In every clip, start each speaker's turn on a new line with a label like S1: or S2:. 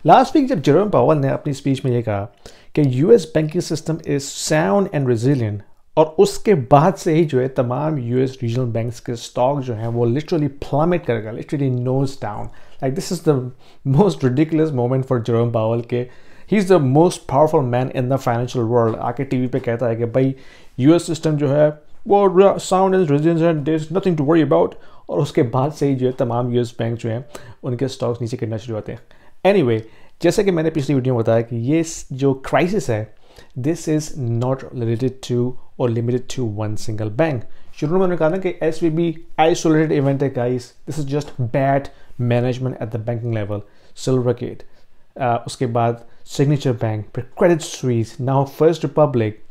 S1: Last week जब Jerome Powell ने अपनी स्पीच में ये कहा कि US banking system is sound and resilient, और उसके बाद से ही जो है तमाम यूएस रीजनल बैंक्स के स्टॉक जो हैं वो लिटरली प्लमेट करेगा, literally nose down. Like this is the most ridiculous moment for Jerome Powell के he is the most powerful man in the financial world. आके टीवी पे कहता है कि भाई यूएस सिस्टम जो है वो साउंड एंड रेजिलिएंट है, there is nothing to worry about. और उसके बाद से ही जो है तमाम यूएस बैंक जो हैं उनके स्टॉक्स नीचे गिरना शुरू होते हैं. एनीवे, जैसे कि मैंने पिछली वीडियो में बताया कि ये जो क्राइसिस है this is not related to और limited to one single bank. शुरू में उन्होंने कहा ना कि एसवीबी आइसोलेटेड इवेंट है guys, this is just bad management at the banking level. Silvergate, उसके बाद सिग्नेचर बैंक, फिर Credit Suisse, now First Republic,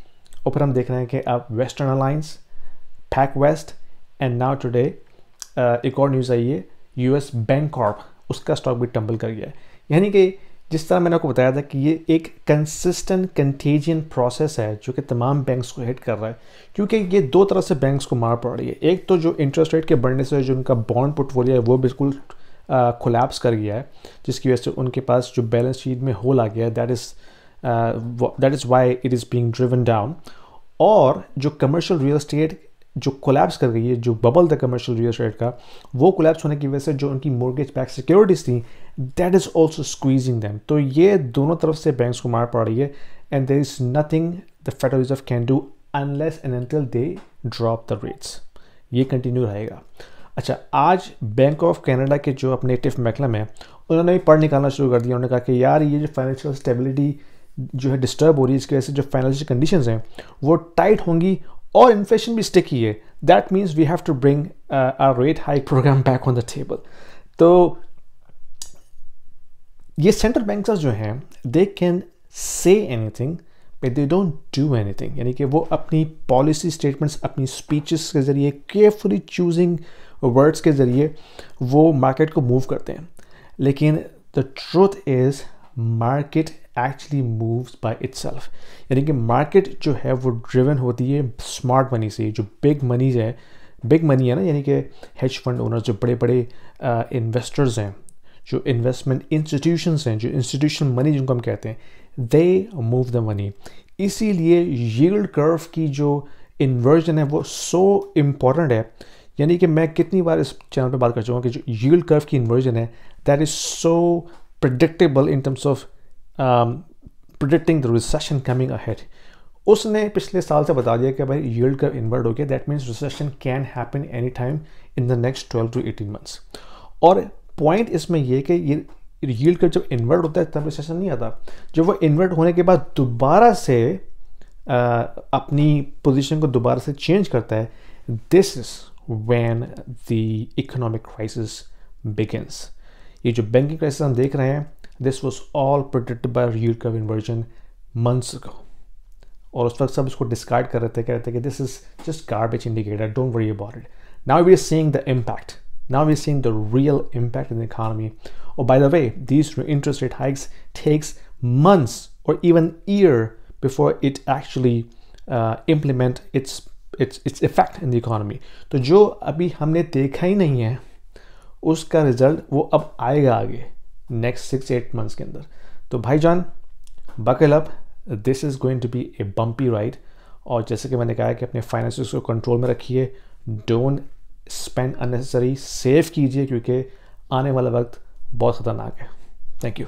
S1: और फिर हम देख रहे हैं कि अब Western Alliance, PacWest, and now today एक और न्यूज़ आई है यूएस बैंक कॉर्प, उसका स्टॉक भी टंबल कर गया है. यानी कि जिस तरह मैंने आपको बताया था कि ये एक कंसिस्टेंट कंटेजियन प्रोसेस है जो कि तमाम बैंक्स को हिट कर रहा है, क्योंकि ये दो तरह से बैंक्स को मार पड़ रही है. एक तो जो इंटरेस्ट रेट के बढ़ने से जो उनका बॉन्ड पोर्टफोलियो है वो बिल्कुल कोलैप्स कर गया है, जिसकी वजह से उनके पास जो बैलेंस शीट में होल आ गया है, that is why it is being driven down. और जो कमर्शियल रियल एस्टेट जो कोलैप्स कर गई है, जो बबल था कमर्शियल रियल एस्टेट का, वो कोलैप्स होने की वजह से जो उनकी मॉर्गेज बैक सिक्योरिटीज थी that is also squeezing them. तो ये दोनों तरफ से बैंक्स को मार पड़ रही है, and there is nothing the Federal Reserve can do unless and until they drop the rates. ये कंटिन्यू रहेगा. अच्छा, आज बैंक ऑफ कनाडा के जो अपने टिफ मैकलम है उन्होंने भी पढ़ निकालना शुरू कर दिया. उन्होंने कहा कि यार ये जो फाइनेंशियल स्टेबिलिटी जो है डिस्टर्ब हो रही है, इसकी वजह से जो फाइनेंशियल कंडीशंस हैं वो टाइट होंगी और इन्फ्लेशन भी स्टिक ही है. That means we have to bring our rate hike programme back on the table. तो ये सेंट्रल बैंक्स जो हैं they can say anything but they don't do anything. यानी कि वो अपनी पॉलिसी स्टेटमेंट्स, अपनी स्पीचेस के ज़रिए, केयरफुली चूजिंग वर्ड्स के ज़रिए वो मार्केट को मूव करते हैं. लेकिन the truth is market actually moves by itself. यानी कि मार्केट जो है वो ड्रिवन होती है स्मार्ट मनी से. जो बिग मनी है ना, यानी कि हेज फंड ओनर्स, जो बड़े बड़े इन्वेस्टर्स हैं, जो इन्वेस्टमेंट इंस्टीट्यूशंस हैं, जो इंस्टीट्यूशनल मनी जिनको हम कहते हैं, दे मूव द मनी. इसीलिए यील्ड कर्व की जो इन्वर्जन है वो सो इम्पॉर्टेंट है. यानी कि मैं कितनी बार इस चैनल पे बात कर चुका हूँ कि जो यील्ड कर्व की इन्वर्जन है that is so predictable in terms of predicting the recession coming ahead. उसने पिछले साल से बता दिया कि भाई यील्ड कर्व इन्वर्ट हो गया, that means recession can happen any time in the next 12 to 18 months. और पॉइंट इसमें यह कि ये यील्ड कर्व जब इन्वर्ट होता है तब रिसेशन नहीं आता. जब वो इन्वर्ट होने के बाद दोबारा से अपनी पोजीशन को दोबारा से चेंज करता है, this is when the economic crisis begins. ये जो बैंकिंग क्राइसिस हम देख रहे हैं, this was all predicted by yield curve inversion months ago. और उस वक्त सब इसको डिस्कार्ड कर रहे थे, कह रहे थे कि this is just garbage indicator, don't worry about it. Now we are seeing the impact. Now we're seeing the real impact in the economy. Oh, by the way, these interest rate hikes takes months or even year before it actually implement its effect in the economy. तो जो अभी हमने देखा ही नहीं है उसका result वो अब आएगा आगे next 6-8 months के अंदर. तो भाईजान buckle up, this is going to be a bumpy ride. और जैसे कि मैंने कहा कि अपने फाइनेंसेस को कंट्रोल में रखिए, डोंट स्पेंड अननेसेसरी, सेव कीजिए, क्योंकि आने वाला वक्त बहुत ख़तरनाक है. Thank you.